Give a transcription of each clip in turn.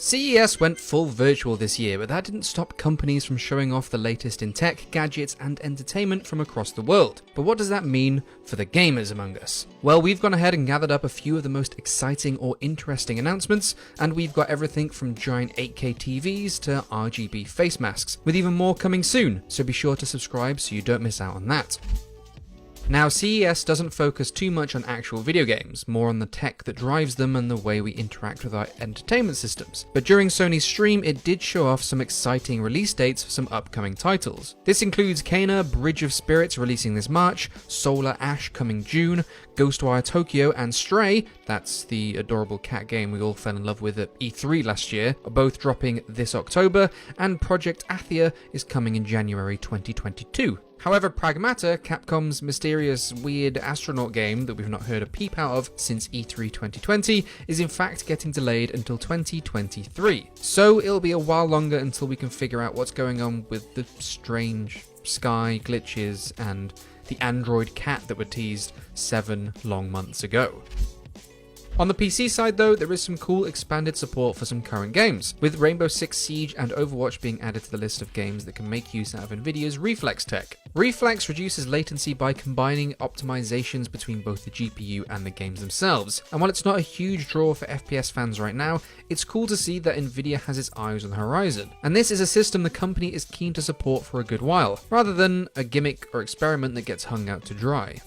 CES went full virtual this year, but that didn't stop companies from showing off the latest in tech, gadgets, and entertainment from across the world. But what does that mean for the gamers among us? Well, we've gone ahead and gathered up a few of the most exciting or interesting announcements, and we've got everything from giant 8K TVs to RGB face masks, with even more coming soon, so be sure to subscribe so you don't miss out on that. Now, CES doesn't focus too much on actual video games, more on the tech that drives them and the way we interact with our entertainment systems. But during Sony's stream, it did show off some exciting release dates for some upcoming titles. This includes Kena, Bridge of Spirits releasing this March, Solar Ash coming June, Ghostwire Tokyo and Stray, that's the adorable cat game we all fell in love with at E3 last year, are both dropping this October, and Project Athia is coming in January 2022. However, Pragmata, Capcom's mysterious, weird astronaut game that we've not heard a peep out of since E3 2020, is in fact getting delayed until 2023. So it'll be a while longer until we can figure out what's going on with the strange sky glitches and the android cat that were teased 7 long months ago. On the PC side though, there is some cool expanded support for some current games, with Rainbow Six Siege and Overwatch being added to the list of games that can make use out of Nvidia's Reflex tech. Reflex reduces latency by combining optimizations between both the GPU and the games themselves, and while it's not a huge draw for FPS fans right now, it's cool to see that Nvidia has its eyes on the horizon. And this is a system the company is keen to support for a good while, rather than a gimmick or experiment that gets hung out to dry.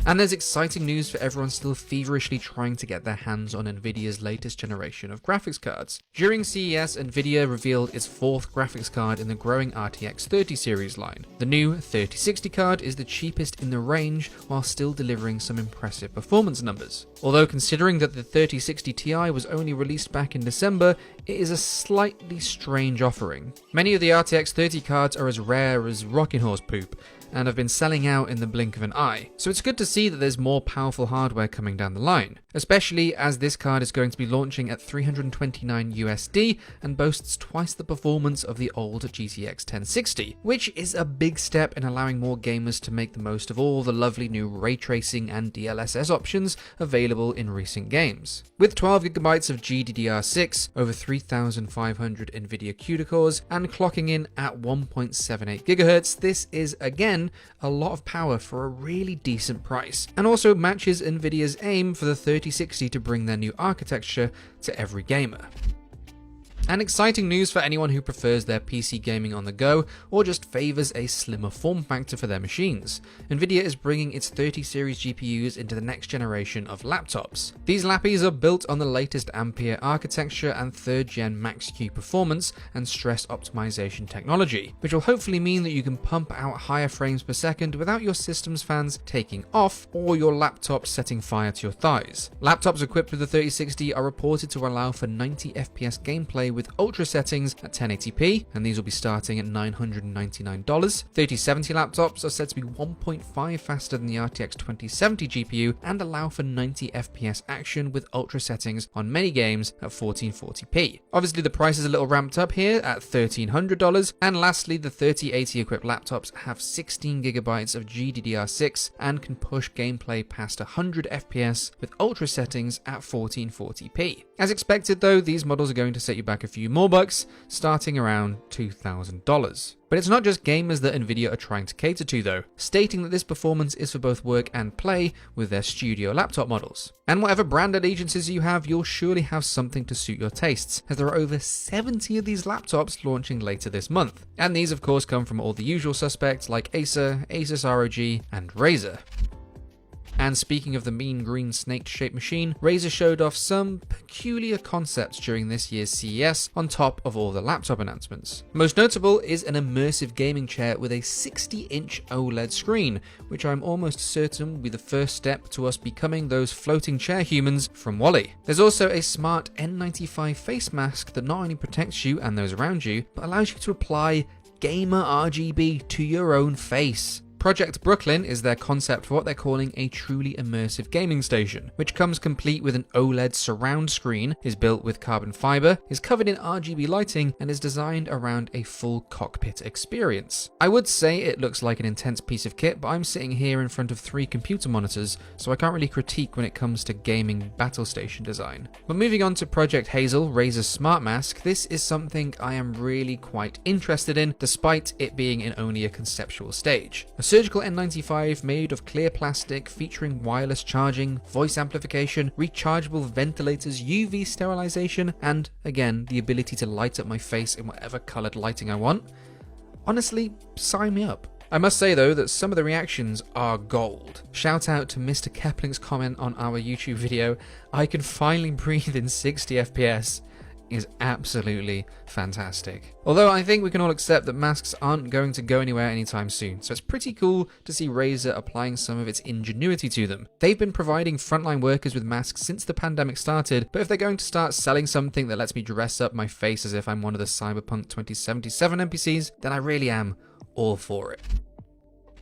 And there's exciting news for everyone still feverishly trying to get their hands on Nvidia's latest generation of graphics cards. During CES, Nvidia revealed its 4th graphics card in the growing RTX 30 series line. The new 3060 card is the cheapest in the range while still delivering some impressive performance numbers. Although considering that the 3060 Ti was only released back in December, it is a slightly strange offering. Many of the RTX 30 cards are as rare as rocking horse poop, and have been selling out in the blink of an eye. So it's good to see that there's more powerful hardware coming down the line, especially as this card is going to be launching at $329 USD and boasts twice the performance of the old GTX 1060, which is a big step in allowing more gamers to make the most of all the lovely new ray tracing and DLSS options available in recent games. With 12GB of GDDR6, over 3,500 Nvidia CUDA cores, and clocking in at 1.78 GHz, this is again a lot of power for a really decent price, and also matches Nvidia's aim for the 3060 to bring their new architecture to every gamer. And exciting news for anyone who prefers their PC gaming on the go or just favors a slimmer form factor for their machines. Nvidia is bringing its 30 series GPUs into the next generation of laptops. These lappies are built on the latest Ampere architecture and 3rd gen Max-Q performance and stress optimization technology, which will hopefully mean that you can pump out higher frames per second without your system's fans taking off or your laptop setting fire to your thighs. Laptops equipped with the 3060 are reported to allow for 90 FPS gameplay with ultra settings at 1080p, and these will be starting at $999. 3070 laptops are said to be 1.5 faster than the RTX 2070 GPU and allow for 90 FPS action with ultra settings on many games at 1440p. Obviously the price is a little ramped up here at $1,300, and lastly the 3080 equipped laptops have 16GB of GDDR6 and can push gameplay past 100 FPS with ultra settings at 1440p. As expected though, these models are going to set you back a few more bucks, starting around $2,000. But it's not just gamers that Nvidia are trying to cater to though, stating that this performance is for both work and play with their studio laptop models. And whatever brand allegiances you have, you'll surely have something to suit your tastes, as there are over 70 of these laptops launching later this month. And these of course come from all the usual suspects like Acer, Asus ROG, and Razer. And speaking of the mean green snake-shaped machine, Razer showed off some peculiar concepts during this year's CES on top of all the laptop announcements. Most notable is an immersive gaming chair with a 60-inch OLED screen, which I'm almost certain will be the first step to us becoming those floating chair humans from WALL-E. There's also a smart N95 face mask that not only protects you and those around you, but allows you to apply gamer RGB to your own face. Project Brooklyn is their concept for what they're calling a truly immersive gaming station, which comes complete with an OLED surround screen, is built with carbon fiber, is covered in RGB lighting, and is designed around a full cockpit experience. I would say it looks like an intense piece of kit, but I'm sitting here in front of 3 computer monitors, so I can't really critique when it comes to gaming battle station design. But moving on to Project Hazel, Razer's smart mask, this is something I am really quite interested in, despite it being in only a conceptual stage. A surgical N95 made of clear plastic, featuring wireless charging, voice amplification, rechargeable ventilators, UV sterilization, and again, the ability to light up my face in whatever colored lighting I want. Honestly, sign me up. I must say though that some of the reactions are gold. Shout out to Mr. Kepling's comment on our YouTube video, "I can finally breathe in 60 FPS." is absolutely fantastic. Although I think we can all accept that masks aren't going to go anywhere anytime soon, so it's pretty cool to see Razer applying some of its ingenuity to them. They've been providing frontline workers with masks since the pandemic started, but if they're going to start selling something that lets me dress up my face as if I'm one of the Cyberpunk 2077 NPCs, then I really am all for it.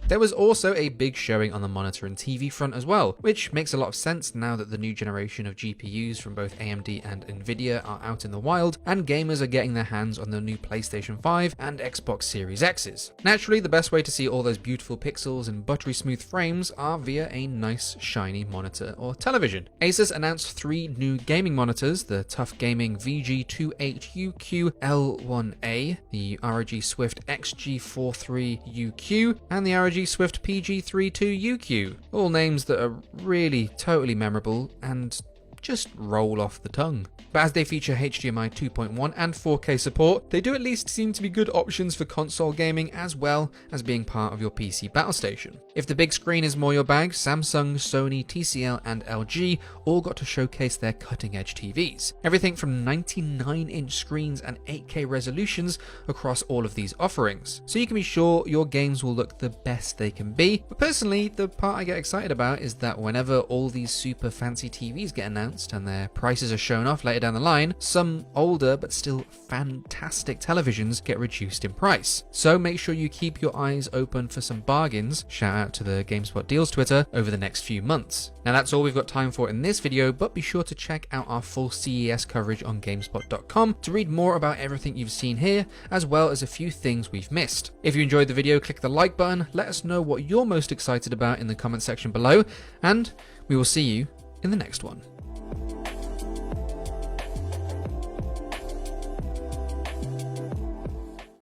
There was also a big showing on the monitor and TV front as well, which makes a lot of sense now that the new generation of GPUs from both AMD and Nvidia are out in the wild, and gamers are getting their hands on the new PlayStation 5 and Xbox Series X's. Naturally, the best way to see all those beautiful pixels and buttery smooth frames are via a nice shiny monitor or television. Asus announced 3 new gaming monitors, the Tough Gaming VG28UQ-L1A, the ROG Swift XG43UQ, and the ROG Swift PG32UQ, all names that are really totally memorable and just roll off the tongue. But as they feature HDMI 2.1 and 4K support, they do at least seem to be good options for console gaming as well as being part of your PC battle station. If the big screen is more your bag, Samsung, Sony, TCL and LG all got to showcase their cutting-edge TVs. Everything from 99-inch screens and 8K resolutions across all of these offerings. So you can be sure your games will look the best they can be. But personally, the part I get excited about is that whenever all these super fancy TVs get announced and their prices are shown off later down the line, some older but still fantastic televisions get reduced in price. So make sure you keep your eyes open for some bargains, shout out to the GameSpot Deals Twitter, over the next few months. Now that's all we've got time for in this video, but be sure to check out our full CES coverage on GameSpot.com to read more about everything you've seen here, as well as a few things we've missed. If you enjoyed the video, click the like button, let us know what you're most excited about in the comment section below, and we will see you in the next one.